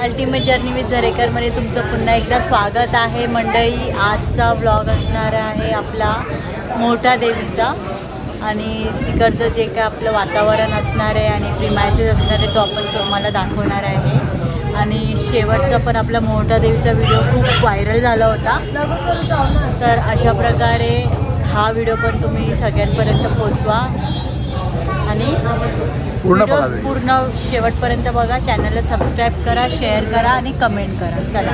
Ultimate journey with झरेकरमध्ये तुमचं पुन्हा एकदा स्वागत आहे मंडळी। आजचा व्लॉग असणार आहे आपला मोठा देवीचा आणि तिकडचं जे काय आपलं वातावरण असणार आहे आणि प्रिमायसेस असणार आहे तो आपण तुम्हाला दाखवणार आहे। आणि शेवटचा पण आपला मोठा देवीचा व्हिडिओ खूप व्हायरल झाला होता, तर अशा प्रकारे हा व्हिडिओ पण तुम्ही सगळ्यांपर्यंत पोचवा आणि पूर्ण शेवटपर्यंत बघा। चॅनलला सबस्क्राईब करा, शेअर करा आणि कमेंट करा। चला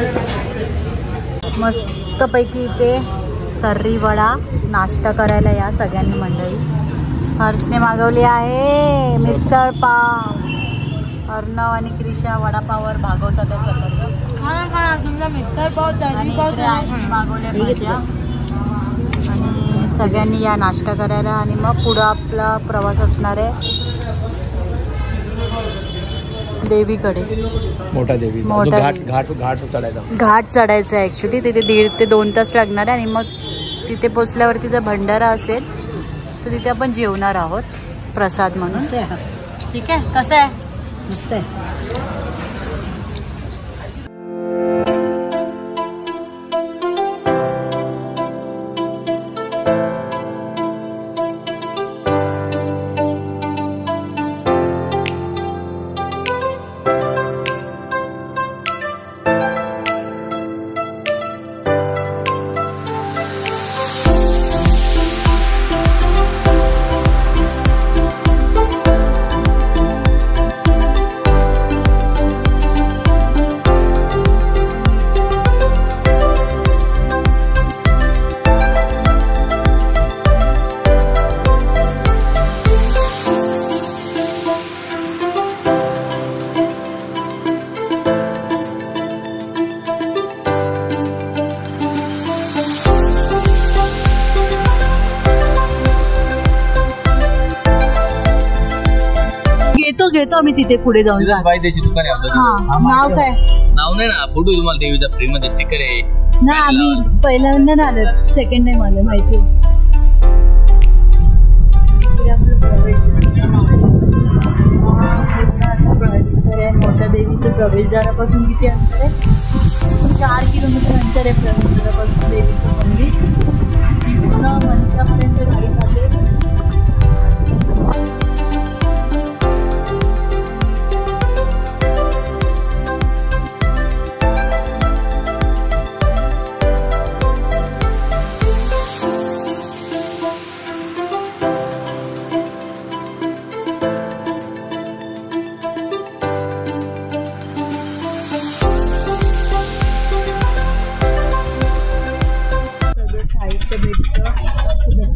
मस्तपैकी इथे तर्री वडा नाश्ता करायला या सगळ्यांनी मंडळी। हर्षने मागवली आहे मिसळ पाव, अर्णव आणि क्रिशा वडापाववर भागवतात स्वतःचं। तुमचा मिसळ पाव तर्री पाव मागवल्या भाज्या आणि सगळ्यांनी या नाश्ता करायला आणि मग पुढं आपला प्रवास असणार आहे देवीकडे। मोठा देवी घाट चढायचा आहे ॲक्च्युली। तिथे 1.5 ते 2 तास लागणार आहे आणि मग तिथे पोचल्यावरती जर भंडारा असेल तर तिथे आपण जेवणार आहोत प्रसाद म्हणून। ठीक आहे, कसं आहे? मस्त आहे। घेतो आम्ही तिथे पुढे जाऊन। त्याची दुकान आहे आपलं। नाव काय? नाव नाही ना, फोटो तुम्हाला देवीचा फ्री मध्ये स्टिकर आहे ना। आम्ही पहिल्यांदा ना आलो, सेकंड टाइम आलो माहिती। मोठ्या देवीचं प्रवेशद्वारापासून किती अंतर आहे? 4 किलोमीटर अंतर आहे प्रवेशद्वारापासून देवीचं मंदिर। पूर्ण मंदिरापर्यंत गाडी जाते।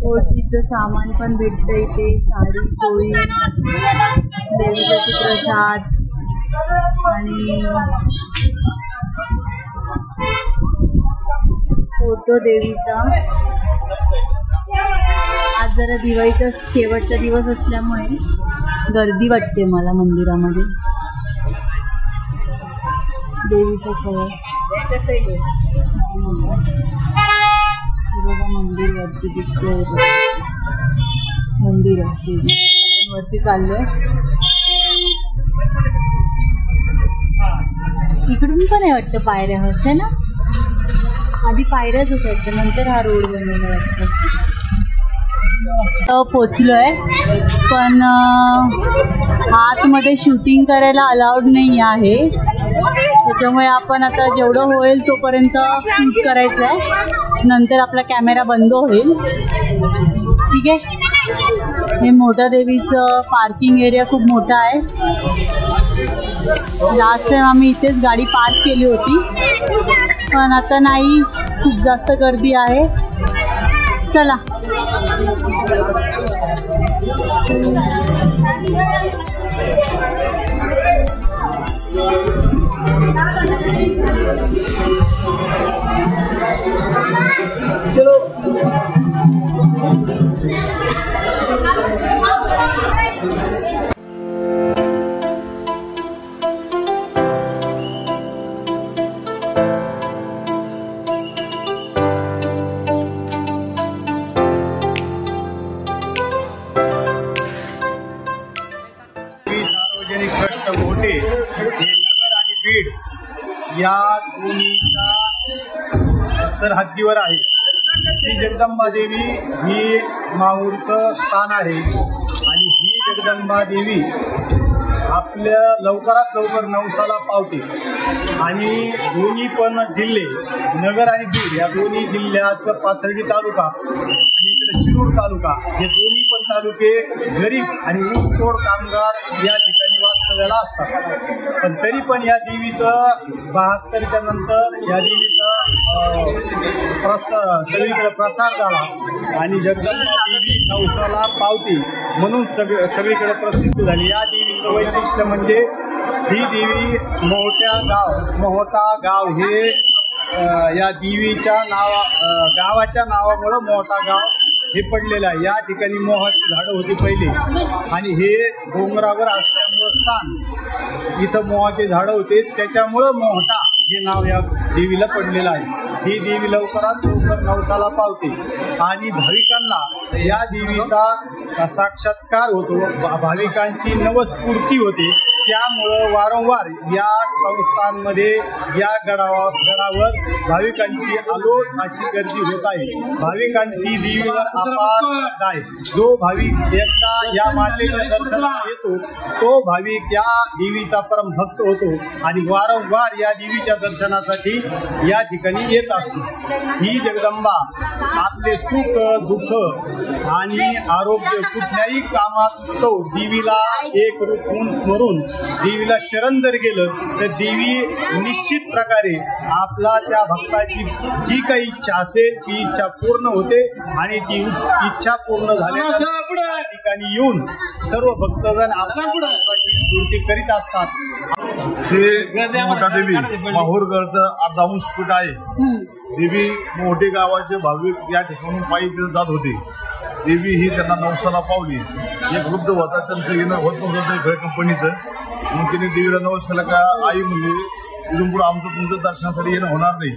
ओळखीचं सामान पण भेटतं इथे, साडी पोळी देवीचा प्रसाद आणि फोटो देवीचा। आज जरा दिवाळीचा शेवटचा दिवस असल्यामुळे गर्दी वाटते मला मंदिरामध्ये। देवीचा कळस मंदिर वरती दिसतोय, मंदिर वरती चाललोय। इकडून पण आहे वाटतं पायऱ्या, होत्या ना आधी पायऱ्याच होत्या, नंतर हा रोड बनवला वाटतं। पोचलोय पण आतमध्ये शूटिंग करायला अलाउड नाही आहे, त्याच्यामुळे आपण आता जेवढं होईल तोपर्यंत शूट करायचं आहे, नंतर आपला कॅमेरा बंद होईल। ठीक आहे। हे मोठा देवीचं पार्किंग एरिया खूप मोठा आहे। लास्ट टाइम आम्ही इथेच गाडी पार्क केली होती, पण आता नाही, खूप जास्त गर्दी आहे। चला सार्वजनिक कष्ट मोठे हे नगर आणि बीड या दोन्हीच्या सरहद्दीवर आहे. ही जगदंबा देवी ही माहूरचं स्थान आहे आणि ही जगदंबा देवी आपल्या लवकरात लवकर नवसाला पावते आणि दोन्ही पण जिल्हे नगर आणि बीड या दोन्ही जिल्ह्याचं पाथर्डी तालुका आणि इकडे शिरूर तालुका हे दोन्ही पण तालुके गरीब आणि ऊसतोड कामगार या ठिकाणी वास्तव्याला असतात. पण तरी पण या देवीचं 72च्या नंतर या देवीचा सगळीकडे प्रसार झाला आणि जगदंबा देवी नवसाला पावते म्हणून सगळीकडे प्रसिद्ध झाली. या देवीचं वैशिष्ट्य म्हणजे ही देवी मोहोटा गाव हे या देवीच्या गावाच्या नावामुळं मोहोटा गाव हे पडलेलं आहे. या ठिकाणी मोहाची झाडं होती पहिले आणि हे डोंगरावर असल्यामुळं स्थान इथं मोहाचे झाडं होते त्याच्यामुळं मोहोटा हे नाव या देवीला पडलेलं आहे. ही देवी लवकरात लवकर नवसाला पावते आणि भाविकांना या देवीचा साक्षात्कार होतो. भाविकांची नवस्फूर्ती होते. त्यामुळं वारंवार या संस्थांमध्ये या गडावर भाविकांची अलोट अशी गर्दी होत आहे. भाविकांची देवीवर अपार आहे. जो भाविक एकदा या मातेच्या दर्शनाला येतो तो भाविक या देवीचा परम भक्त होतो आणि वारंवार या देवीच्या दर्शनासाठी या ठिकाणी येत असतो. ही जगदंबा आपले सुख दुःख आणि आरोग्य कुठल्याही कामात असतो देवीला एक रूप होऊन स्मरून देवीला शरण जर गेलं तर देवी निश्चित प्रकारे आपला त्या भक्ताची जी काही इच्छा असेल ती इच्छा पूर्ण होते आणि ती इच्छा पूर्ण झाल्याच्या ठिकाणी येऊन सर्व भक्तजण आपल्या स्तुती करीत असतात. श्री मोठा देवी माहूरगडचं अर्धांश फूट आहे. देवी मोठे गावाचे भाविक या ठिकाणून पायी जात होते. देवी ही त्यांना नवसाला पावली. एक वृद्ध होता त्यांचं येणं होत नव्हतं घर कंपनीचं म्हणून तिने देवीला नवस केला का आई म्हणजे इथून पुढे आमचं तुमचं दर्शनासाठी येणं होणार नाही.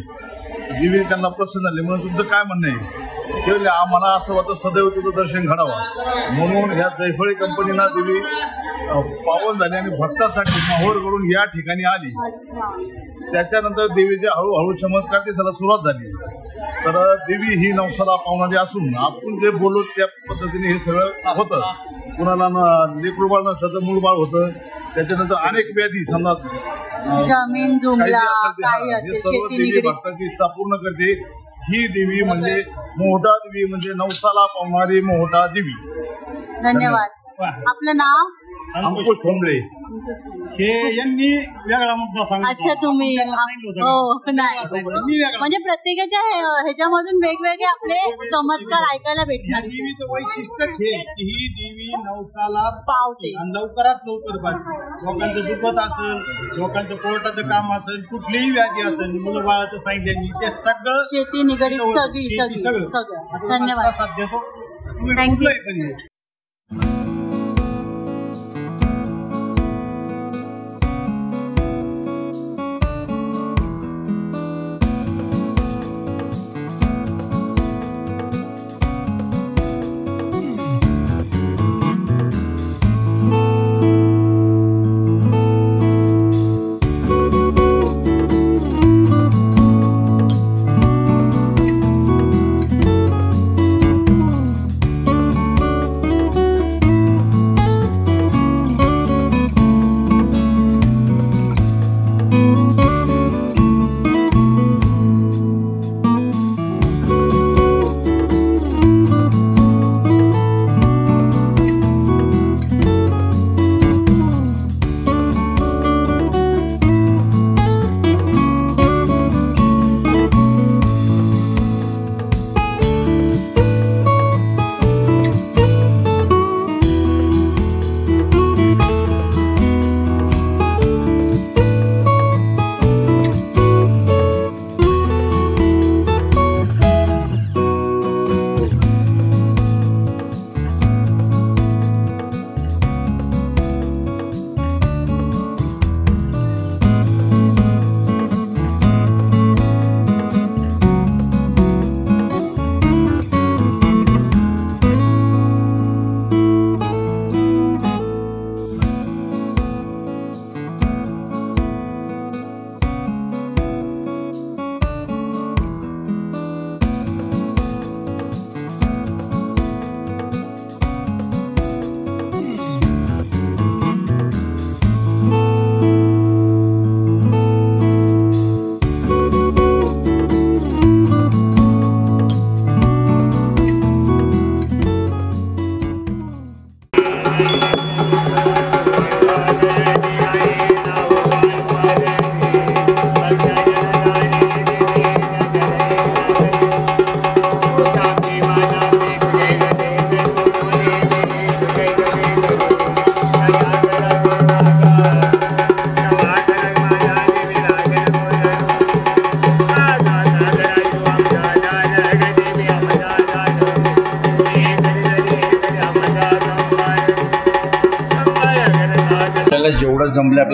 देवी त्यांना प्रसन्न झाले म्हणून तुमचं काय म्हणणं आहे ते आम्हाला असं वाटतं सदैव तुझं दर्शन घडावं म्हणून या जयफळी कंपनीला देवी पावन झाली आणि भक्तासाठी माहूरकडून या ठिकाणी आली. त्याच्यानंतर देवीचे हळूहळू चमत्कार दिसायला सुरुवात झाली. तर देवी ही नवसाला पावणारी असून आपण जे बोललो त्या पद्धतीने हे सगळं होतं. कुणाला लेकरू बाळ नसलं तर मूळ बाळ होतं. त्याच्यानंतर अनेक व्याधी समजा जमीन जुमला काही असेल शेती निगडीत भक्ताची इच्छा पूर्ण करते. ही देवी म्हणजे मोहोटा देवी म्हणजे नवसाला पावणारी मोहोटा देवी. धन्यवाद. आपलं नाव? अंकुश ठोंबळे. हे यांनी वेगळा मुद्दा सांगितला. अच्छा तुम्ही हो नाही म्हणजे प्रत्येकाच्या ह्याच्यामधून वेगवेगळे आपले चमत्कार ऐकायला या भेटणार. देवीचं वैशिष्ट्यच हे की ही देवी नवसाला पावते आणि लवकरात लवकर पाहिजे. लोकांचं दुखत असेल, लोकांचं कोर्टाचं काम असेल, कुठलीही व्याधी असेल, मुलं बाळाचं सांगितलं ते सगळं शेती निगडीत सगळं. धन्यवाद. थँक्यू.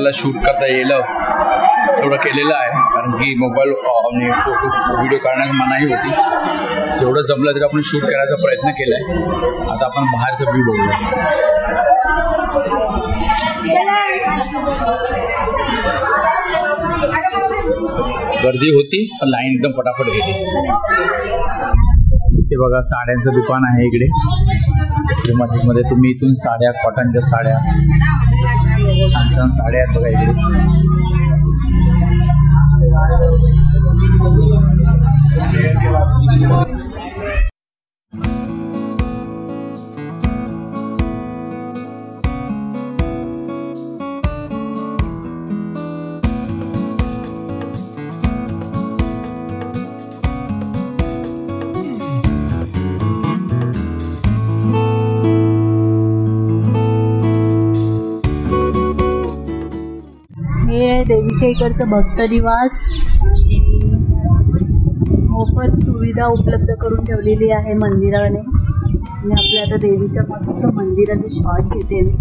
आपल्याला शूट करता येईल तेवढं केलेलं आहे, कारण की मोबाईल आणि फोटो व्हिडिओ काढण्यास मनाई होती. जेवढं जमलं तरी आपण शूट करायचा प्रयत्न केला आहे. आता आपण बाहेरचा व्ह्यू बघूया. गर्दी होती पण लाईन एकदम फटाफट गेली. इथे बघा साड्यांचं दुकान आहे इकडे मध्ये. तुम्ही इथून साड्या, कॉटनच्या साड्या, छान छान साड्या आहेत बघा इकडे. देवीच्या इकडचं भक्त निवास. मोफत सुविधा उपलब्ध करून ठेवलेली आहे मंदिराने. आणि आपल्या आता देवीचं मस्त मंदिराचे शॉट घेते मी.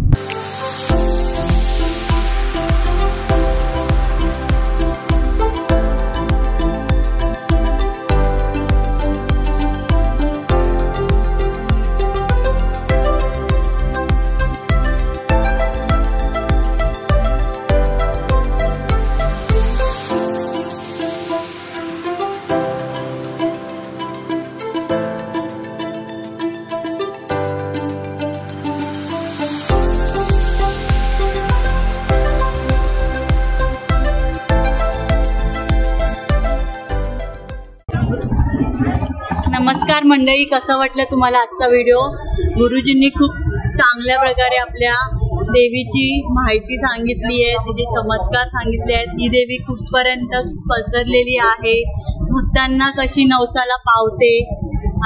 नमस्कार मंडळी, कसं वाटलं तुम्हाला आजचा व्हिडिओ? गुरुजींनी खूप चांगल्या प्रकारे आपल्या देवीची माहिती सांगितली आहे, तिचे चमत्कार सांगितले आहेत. ही देवी कुठपर्यंत पसरलेली आहे, भक्तांना कशी नवसाला पावते.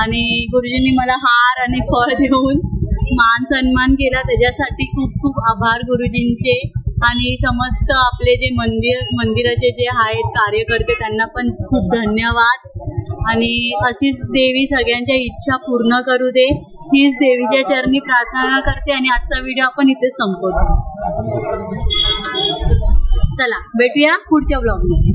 आणि गुरुजींनी मला हार आणि फळ देऊन मान सन्मान केला, त्याच्यासाठी खूप खूप आभार गुरुजींचे. आणि समस्त आपले जे मंदिराचे जे आहेत कार्यकर्ते त्यांना पण खूप धन्यवाद. आणि अशीच देवी सगळ्यांच्या इच्छा पूर्ण करू दे, हीच देवीच्या चरणी प्रार्थना करते. आणि आजचा व्हिडिओ आपण इथे संपवतो. चला भेटूया पुढच्या ब्लॉगमध्ये.